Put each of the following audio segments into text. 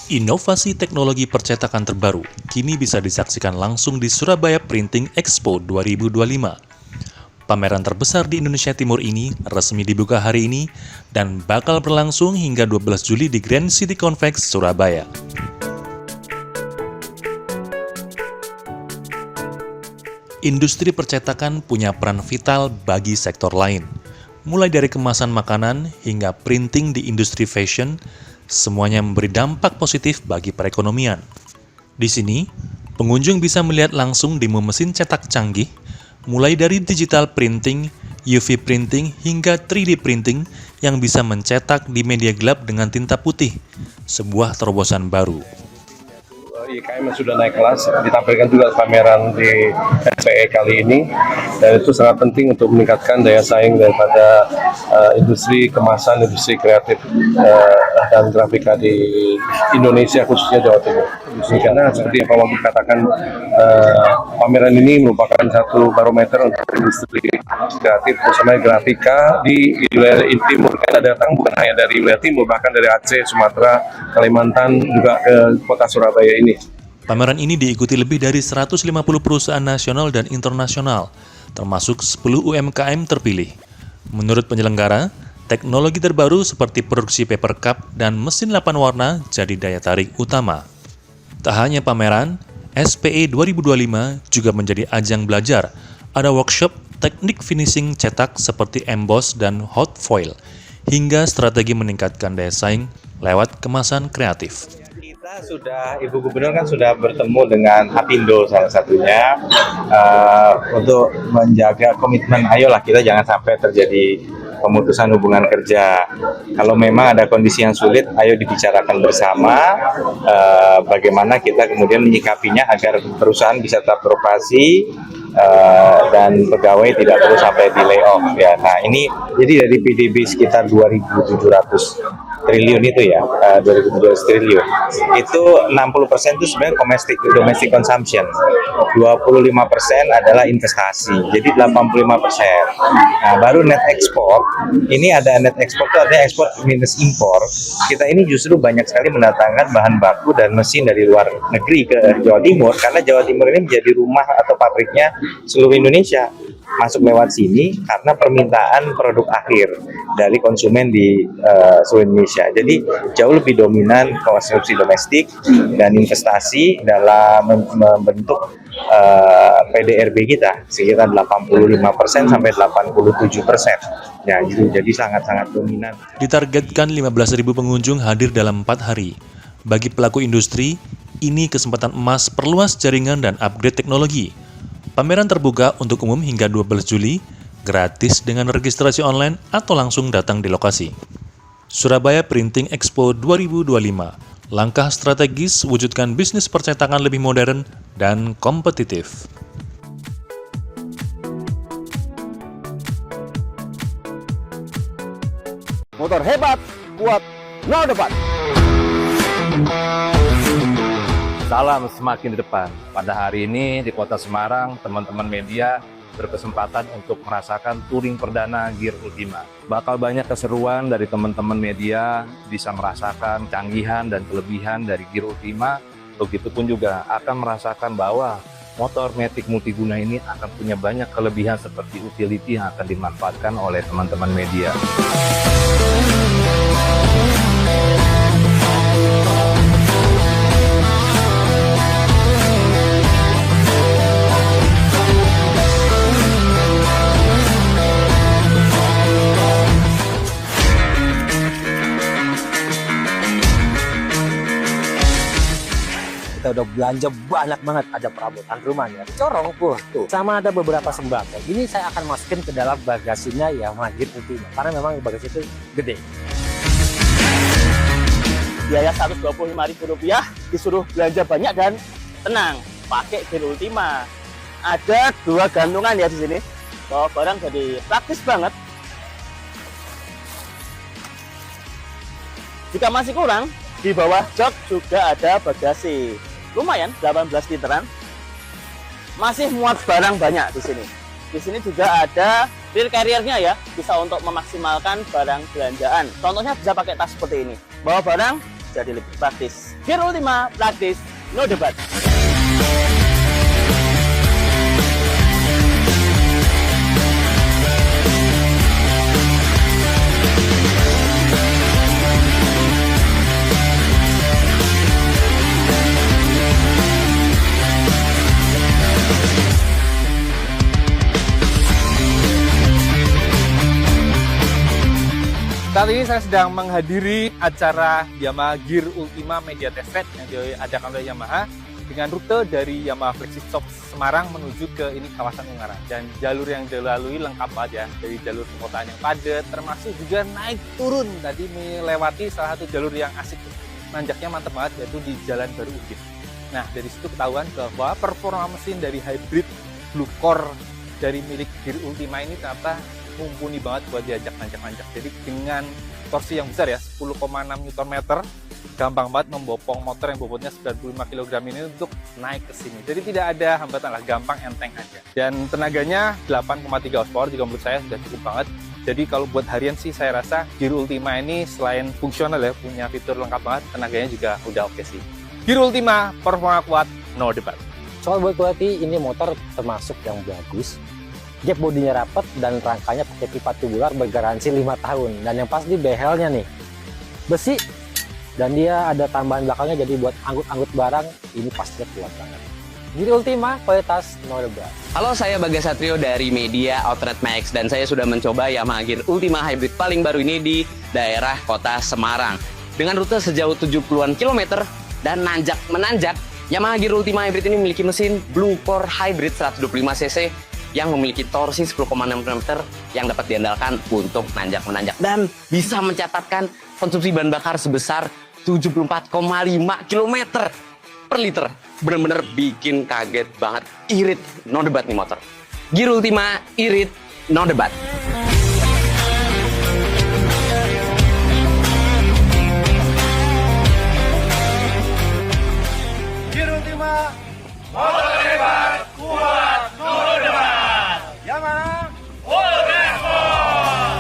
Inovasi teknologi percetakan terbaru kini bisa disaksikan langsung di Surabaya Printing Expo 2025. Pameran terbesar di Indonesia Timur ini resmi dibuka hari ini dan bakal berlangsung hingga 12 Juli di Grand City Convex, Surabaya. Industri percetakan punya peran vital bagi sektor lain, mulai dari kemasan makanan hingga printing di industri fashion. Semuanya memberi dampak positif bagi perekonomian. Di sini, pengunjung bisa melihat langsung demo mesin cetak canggih, mulai dari digital printing, UV printing, hingga 3D printing yang bisa mencetak di media gelap dengan tinta putih, sebuah terobosan baru. IKM sudah naik kelas, ditampilkan juga pameran di SPE kali ini, dan itu sangat penting untuk meningkatkan daya saing daripada industri kemasan, industri kreatif dan grafika di Indonesia, khususnya Jawa Timur. Karena seperti yang Pak Wagub katakan, pameran ini merupakan satu barometer untuk industri kreatif, khususnya grafika di wilayah timur. Kita datang bukan hanya dari wilayah timur, bahkan dari Aceh, Sumatera, Kalimantan, juga ke kota Surabaya ini. Pameran ini diikuti lebih dari 150 perusahaan nasional dan internasional, termasuk 10 UMKM terpilih. Menurut penyelenggara, teknologi terbaru seperti produksi paper cup dan mesin 8 warna jadi daya tarik utama. Tak hanya pameran, SPE 2025 juga menjadi ajang belajar. Ada workshop teknik finishing cetak seperti emboss dan hot foil, hingga strategi meningkatkan daya saing lewat kemasan kreatif. Ibu Gubernur kan sudah bertemu dengan Apindo salah satunya untuk menjaga komitmen, ayolah kita jangan sampai terjadi pemutusan hubungan kerja. Kalau memang ada kondisi yang sulit, ayo dibicarakan bersama bagaimana kita kemudian menyikapinya agar perusahaan bisa tetap beroperasi dan pegawai tidak perlu sampai di layoff ya. Nah ini jadi dari PDB sekitar 2.700 triliun itu ya, 2.700 triliun itu 60% itu sebenarnya domestic consumption, 25% adalah investasi, jadi 85%. Nah baru net export, ini ada net export itu artinya ekspor minus impor. Kita ini justru banyak sekali mendatangkan bahan baku dan mesin dari luar negeri ke Jawa Timur, karena Jawa Timur ini menjadi rumah atau pabriknya seluruh Indonesia. Masuk lewat sini karena permintaan produk akhir dari konsumen di seluruh Indonesia. Jadi jauh lebih dominan konsumsi domestik dan investasi dalam membentuk PDRB kita sekitar 85% sampai 87%. Ya, jadi sangat-sangat dominan. Ditargetkan 15.000 pengunjung hadir dalam 4 hari. Bagi pelaku industri, ini kesempatan emas perluas jaringan dan upgrade teknologi. Pameran terbuka untuk umum hingga 12 Juli, gratis dengan registrasi online atau langsung datang di lokasi. Surabaya Printing Expo 2025, langkah strategis wujudkan bisnis percetakan lebih modern dan kompetitif. Motor hebat, kuat, no debat. Salam semakin di depan. Pada hari ini di Kota Semarang, teman-teman media berkesempatan untuk merasakan touring perdana Gear Ultima. Bakal banyak keseruan dari teman-teman media, bisa merasakan canggihan dan kelebihan dari Gear Ultima. Begitupun juga akan merasakan bahwa motor Matic multiguna ini akan punya banyak kelebihan seperti utility yang akan dimanfaatkan oleh teman-teman media. Kita udah belanja banyak banget, ada perabotan rumah ya, corong tuh, sama ada beberapa sembako. Ini saya akan masukin ke dalam bagasinya ya Gear Ultima, karena memang bagasi itu gede. Biaya Rp125.000 disuruh belanja banyak dan tenang, pakai Gear Ultima. Ada 2 gantungan ya di sini, bawa barang jadi praktis banget. Jika masih kurang, di bawah jok juga ada bagasi. Lumayan, 18 literan. Masih muat barang banyak di sini. Di sini juga ada rear carrier-nya ya, bisa untuk memaksimalkan barang belanjaan. Contohnya bisa pakai tas seperti ini. Bawa barang jadi lebih praktis. Gear Ultima, praktis, no debat. Saat ini saya sedang menghadiri acara Yamaha Gear Ultima Media Test Track yang diadakan oleh Yamaha dengan rute dari Yamaha Flexi Shop Semarang menuju ke ini kawasan Ungaran. Dan jalur yang dilalui lengkap banget ya, dari jalur perkotaan yang padat, termasuk juga naik turun. Tadi melewati salah satu jalur yang asik, nanjaknya mantep banget, yaitu di Jalan Baru Ugin. Nah, dari situ ketahuan bahwa performa mesin dari hybrid Blue Core dari milik Gear Ultima ini ternyata mumpuni banget buat diajak nanjak-nanjak. Jadi dengan torsi yang besar ya, 10,6 Nm, gampang banget membopong motor yang bobotnya 95 kg ini untuk naik ke sini. Jadi tidak ada hambatan lah, gampang enteng aja. Dan tenaganya 8,3 horsepower juga menurut saya sudah cukup banget. Jadi kalau buat harian sih saya rasa Gear Ultima ini selain fungsional ya, punya fitur lengkap banget, tenaganya juga udah oke sih. Gear Ultima, performa kuat, no debat. Soal build quality, ini motor termasuk yang bagus. Gap bodinya rapat dan rangkanya pakai pipa tubular bergaransi 5 tahun. Dan yang pasti behelnya nih besi, dan dia ada tambahan belakangnya, jadi buat angkut-angkut barang ini pastinya kuat banget. Gear Ultima, kualitas no debat. Halo, saya Bagas Satrio dari Media Outlet Max dan saya sudah mencoba Yamaha Gear Ultima Hybrid paling baru ini di daerah kota Semarang. Dengan rute sejauh 70-an kilometer dan nanjak-menanjak, Yamaha Gear Ultima Hybrid ini memiliki mesin Blue Core Hybrid 125cc yang memiliki torsi 10,6 Nm yang dapat diandalkan untuk nanjak-menanjak dan bisa mencatatkan konsumsi bahan bakar sebesar 74,5 km per liter. Bener-bener bikin kaget banget, irit, no debat nih motor. Gear Ultima, irit, no debat. Gear Ultima, motor hebat, kuat, no debat. Yamaha, all respon.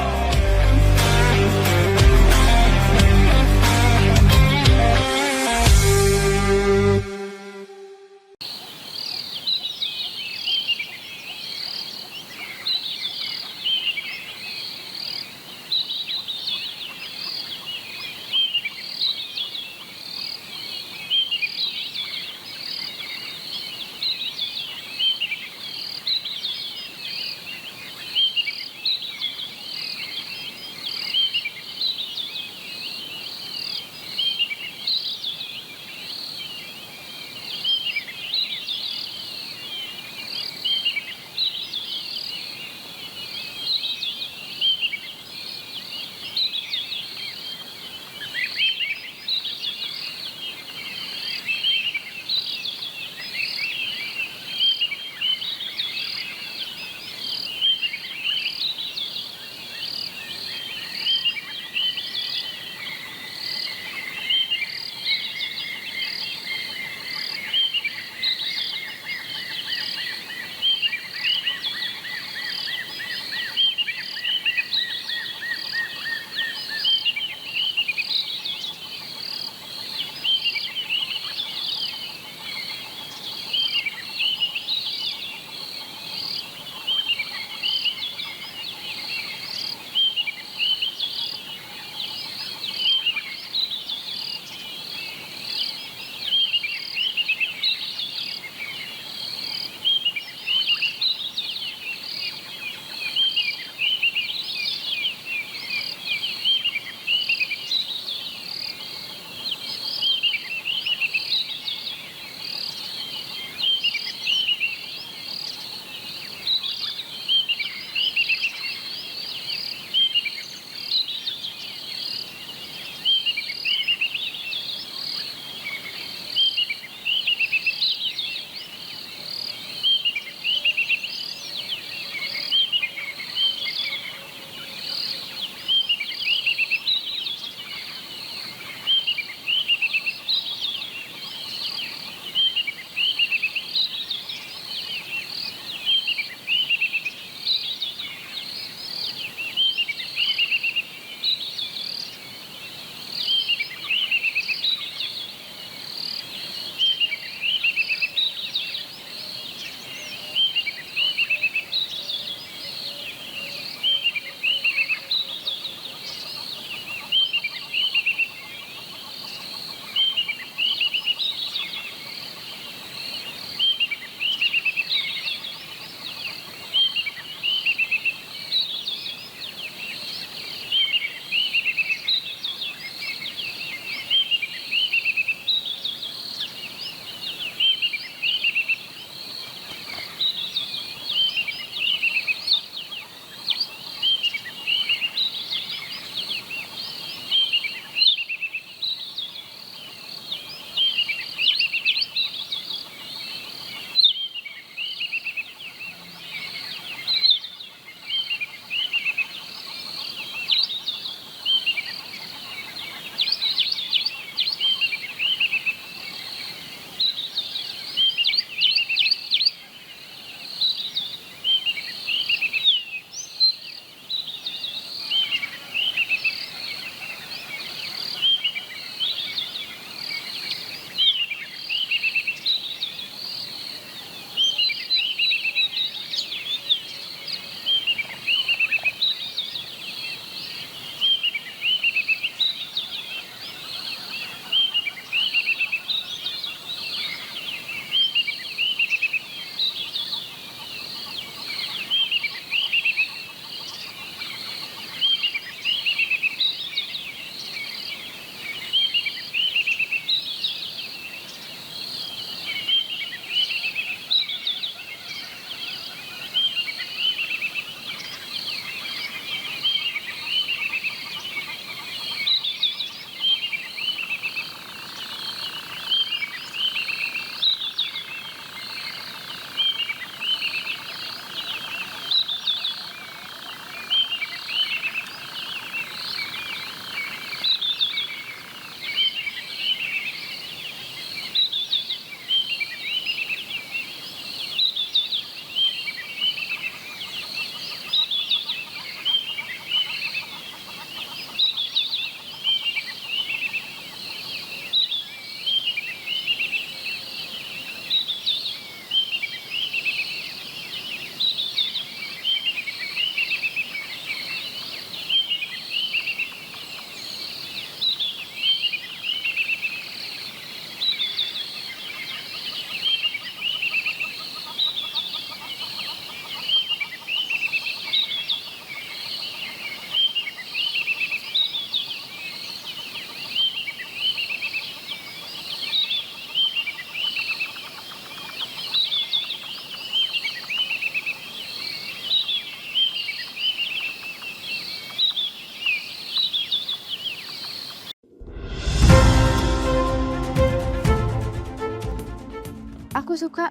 suka.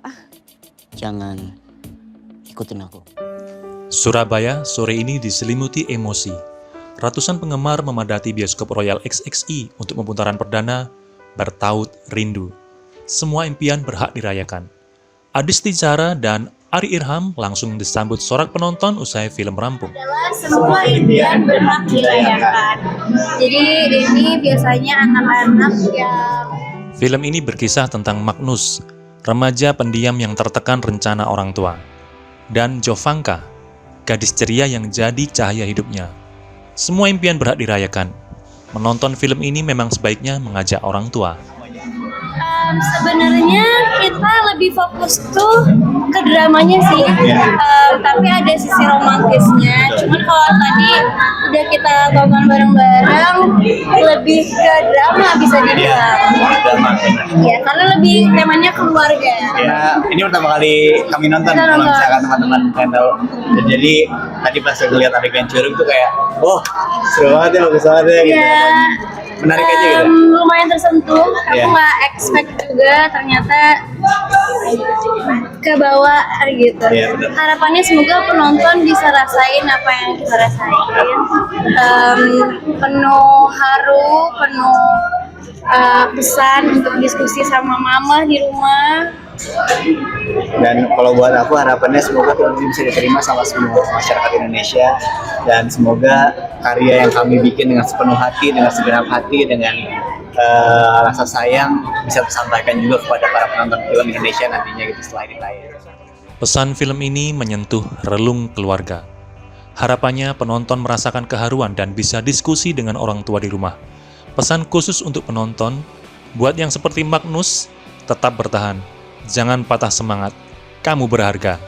Jangan ikutin aku. Surabaya sore ini diselimuti emosi. Ratusan penggemar memadati bioskop Royal XXI untuk pemutaran perdana Bertaut Rindu. Semua impian berhak dirayakan. Adisti Cara dan Ari Irham langsung disambut sorak penonton usai film rampung. Adalah semua impian berhak dirayakan. Jadi ini biasanya anak-anak yang... Film ini berkisah tentang Magnus, remaja pendiam yang tertekan rencana orang tua, dan Jovanka, gadis ceria yang jadi cahaya hidupnya. Semua impian berhak dirayakan. Menonton film ini memang sebaiknya mengajak orang tua. Sebenarnya kita lebih fokus tuh ke dramanya sih, tapi ada sisi romantisnya. Cuman kalau tadi udah kita tonton bareng-bareng, lebih ke drama bisa dibilang. Iya, karena lebih temanya keluarga. Ya, ini pertama kali kami nonton, kalau misalkan teman-teman kalian tahu. Jadi tadi pas aku lihat adegan curug tuh kayak, oh seru banget ya, bagus banget ya gitu. Iya. Menarik aja gitu. Lumayan tersentuh. Aku nggak expect juga ternyata ke bawah gitu. Harapannya semoga penonton bisa rasain apa yang kita rasain. Penuh haru, penuh pesan untuk diskusi sama mama di rumah. Dan kalau buat aku harapannya semoga film ini bisa diterima sama semua masyarakat Indonesia, dan semoga karya yang kami bikin dengan sepenuh hati, dengan segenap hati, dengan rasa sayang bisa tersampaikan juga kepada para penonton film Indonesia nantinya gitu setelah ini tayang. Pesan film ini menyentuh relung keluarga. Harapannya penonton merasakan keharuan dan bisa diskusi dengan orang tua di rumah. Pesan khusus untuk penonton, buat yang seperti Magnus, tetap bertahan. Jangan patah semangat, kamu berharga.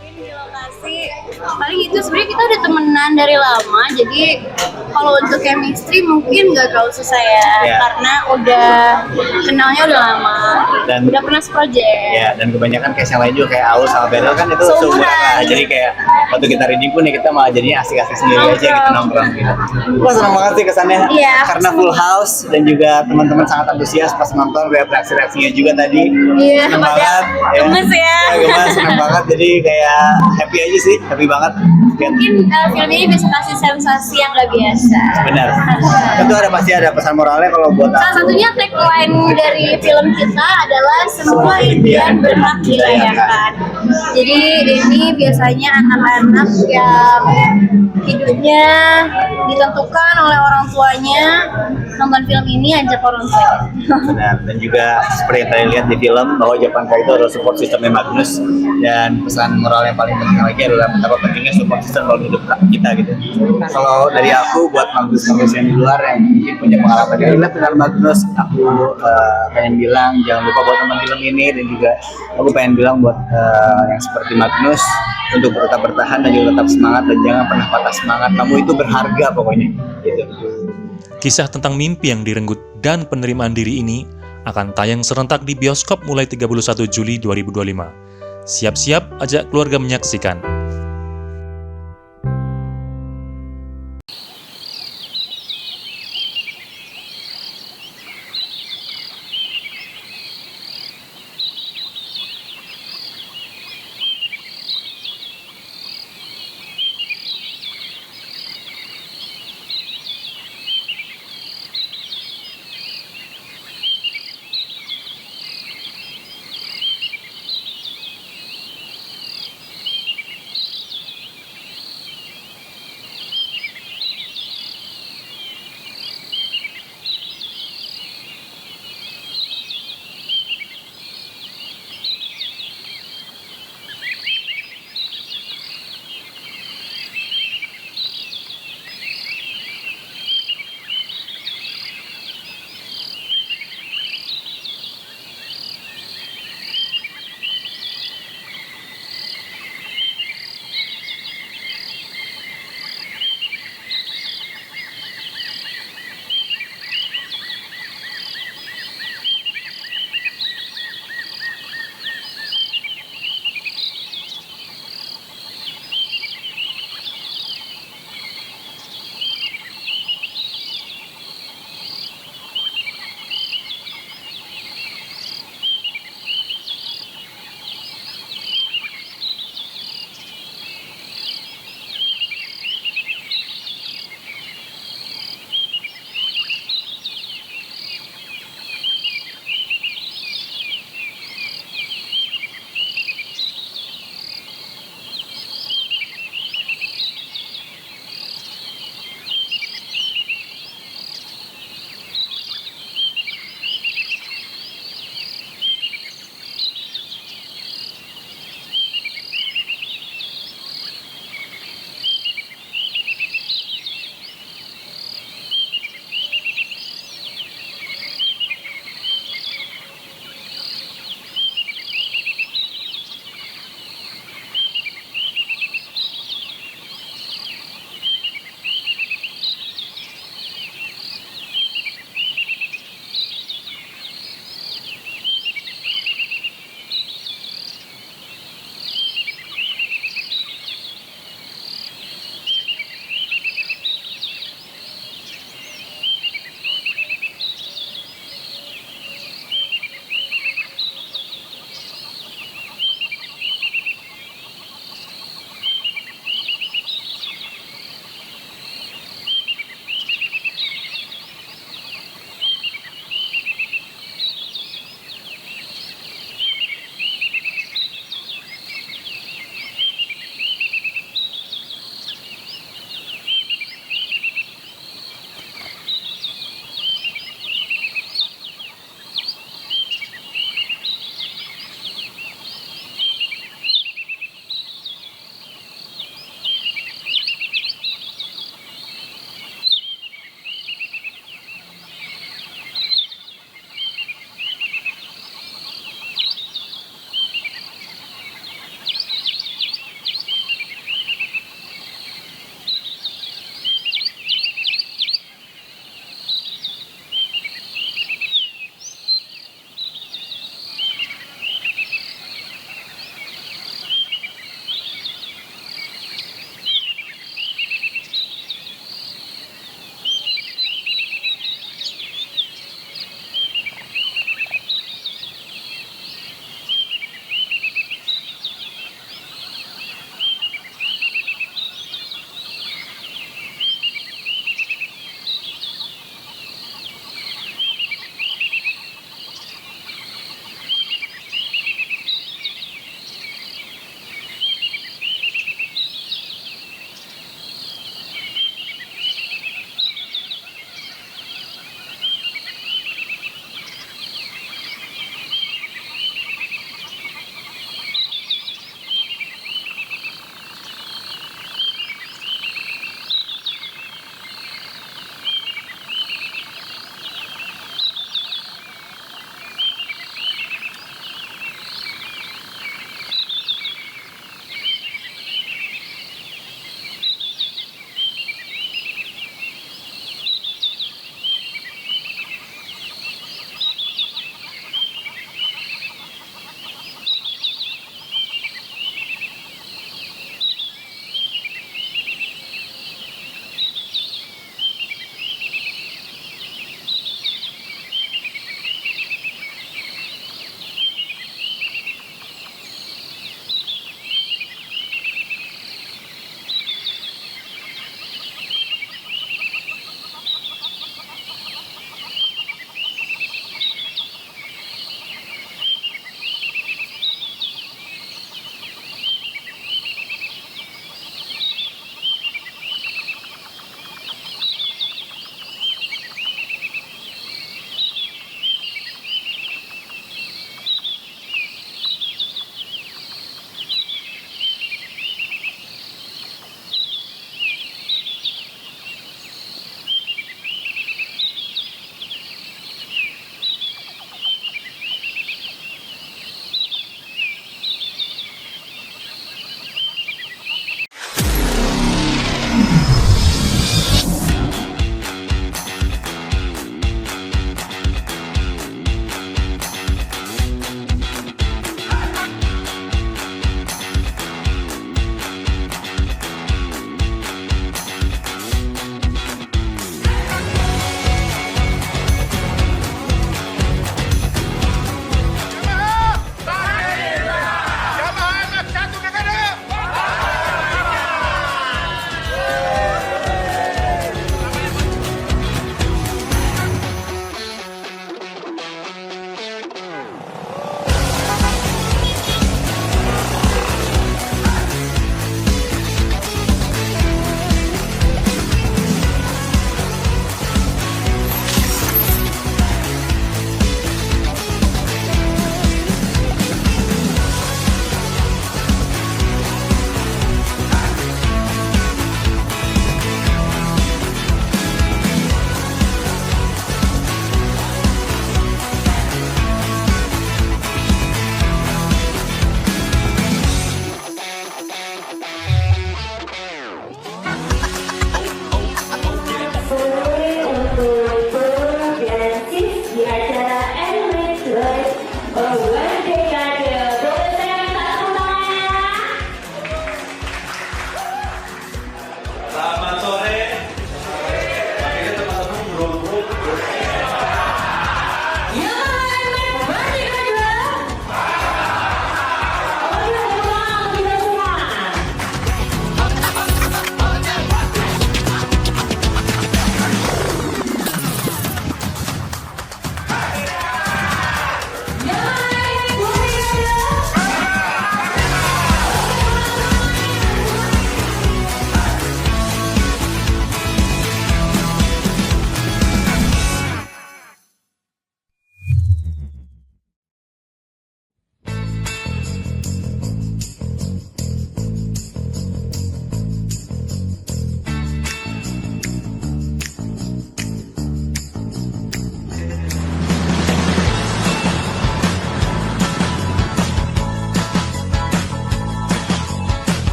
Paling itu sebenarnya kita udah temenan dari lama, jadi kalau untuk chemistry mungkin nggak terlalu susah ya, karena udah kenalnya udah lama, dan udah pernah seproject. Ya, dan kebanyakan case yang lain juga kayak Aul sama Beryl kan itu seumuran lah, jadi kayak waktu kita reading pun ya kita malah jadinya asik-asik sendiri aja gitu nongkrong gitu. Wah senang banget sih kesannya, karena full house dan juga teman-teman sangat antusias pas nonton, lihat reaksi-reaksinya juga tadi. Iya, senang banget. Gemes ya. Gemes, senang banget, jadi kayak happy aja sih, happy banget. Mungkin film ini bisa kasih sensasi yang gak biasa. Benar. Tentu pasti ada pesan moralnya kalau buat Salah satunya tagline dari film kita adalah semua impian berhak dirayakan. Jadi ini biasanya anak-anak yang hidupnya ditentukan oleh orang tuanya, nonton film ini ajak orang tuanya. Benar. Dan juga seperti yang tadi lihat di film bahwa Jovanka itu adalah support systemnya Magnus, dan pesan moral yang paling penting lagi adalah betapa pentingnya support system dalam hidup kita gitu. Kalau dari aku buat Magnus yang di luar yang mungkin punya pengalaman dari film Magnus, aku pengen bilang jangan lupa buat teman film ini, dan juga aku pengen bilang buat yang seperti Magnus untuk tetap bertahan dan juga tetap semangat, dan jangan pernah patah semangat. Kamu itu berharga pokoknya gitu. Kisah tentang mimpi yang direnggut dan penerimaan diri ini akan tayang serentak di bioskop mulai 31 Juli 2025. Siap-siap ajak keluarga menyaksikan.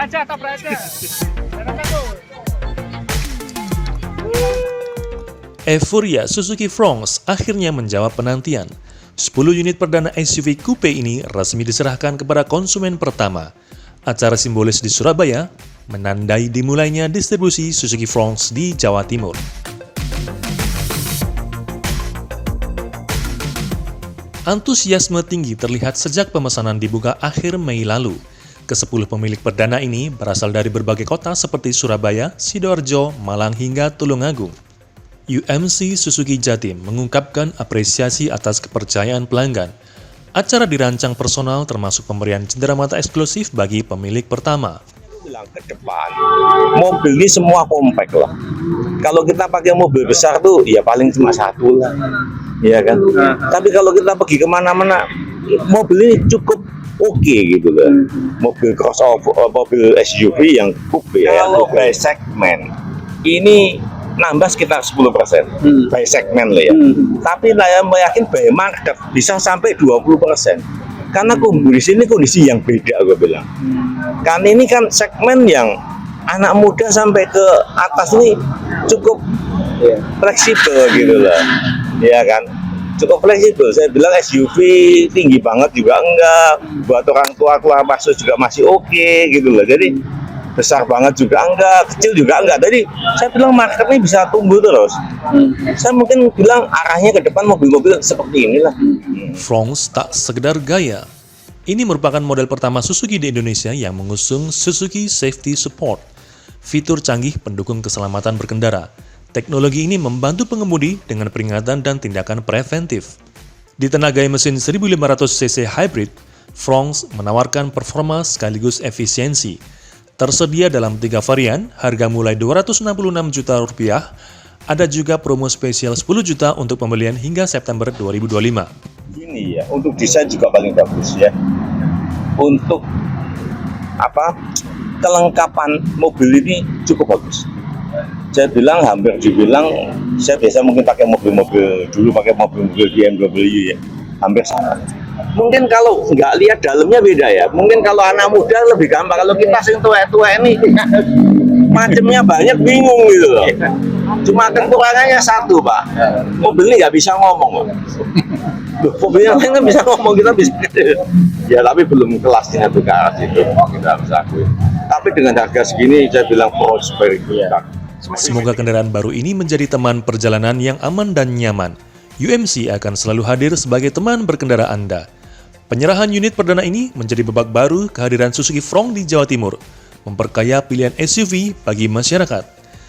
aja, tabrak aja. Jangan takut. Euforia Suzuki Fronx akhirnya menjawab penantian. 10 unit perdana SUV coupe ini resmi diserahkan kepada konsumen pertama. Acara simbolis di Surabaya menandai dimulainya distribusi Suzuki Fronx di Jawa Timur. Antusiasme tinggi terlihat sejak pemesanan dibuka akhir Mei lalu. Ke-10 pemilik perdana ini berasal dari berbagai kota seperti Surabaya, Sidoarjo, Malang hingga Tulungagung. UMC Suzuki Jatim mengungkapkan apresiasi atas kepercayaan pelanggan. Acara dirancang personal termasuk pemberian cenderamata eksklusif bagi pemilik pertama. Bilang ke depan, mobil ini semua kompak lah. Kalau kita pakai mobil besar tuh, ya paling cuma satu lah, ya kan. Tapi kalau kita pergi kemana-mana, mobil ini cukup oke gitu loh. Mobil crossover, mobil SUV yang coupe ya, by segmen ini nambah sekitar 10% by segmen loh ya. Tapi saya yakin by market bisa sampai 20%. Karena kondisi ini kondisi yang beda gue bilang. Kan ini kan segmen yang anak muda sampai ke atas ini cukup fleksibel gitu loh. Ya kan? Cukup fleksibel. Saya bilang SUV tinggi banget juga enggak, buat orang tua keluar masuk juga masih oke gitu loh. Jadi besar banget juga enggak, kecil juga enggak. Jadi saya bilang market ini bisa tumbuh terus. Saya mungkin bilang arahnya ke depan mobil-mobil seperti inilah. Fronx tak sekedar gaya. Ini merupakan model pertama Suzuki di Indonesia yang mengusung Suzuki Safety Support, fitur canggih pendukung keselamatan berkendara. Teknologi ini membantu pengemudi dengan peringatan dan tindakan preventif. Ditenagai mesin 1500 cc hybrid, Fronx menawarkan performa sekaligus efisiensi. Tersedia dalam 3 varian, harga mulai Rp266 juta. Ada juga promo spesial 10 juta untuk pembelian hingga September 2025. Ini ya, untuk desain juga paling bagus ya. Untuk kelengkapan mobil ini cukup bagus. Saya bilang hampir dibilang, saya biasa mungkin pakai mobil-mobil dulu, pakai mobil-mobil BMW ya, hampir sama. Mungkin kalau nggak lihat dalamnya beda ya. Mungkin kalau anak muda lebih gampang. Kalau kita sing tua-tua ini macamnya banyak, bingung gitu loh. Cuma kekurangannya satu Pak, mobil ini nggak bisa ngomong. Mobil yang lain kan bisa ngomong, kita bisa. Ya tapi belum kelasnya tuh ke arah situ, kita harus akui. Tapi dengan harga segini saya bilang prosperity. Semoga kendaraan baru ini menjadi teman perjalanan yang aman dan nyaman. UMC akan selalu hadir sebagai teman berkendara Anda. Penyerahan unit perdana ini menjadi babak baru kehadiran Suzuki Fronx di Jawa Timur, memperkaya pilihan SUV bagi masyarakat.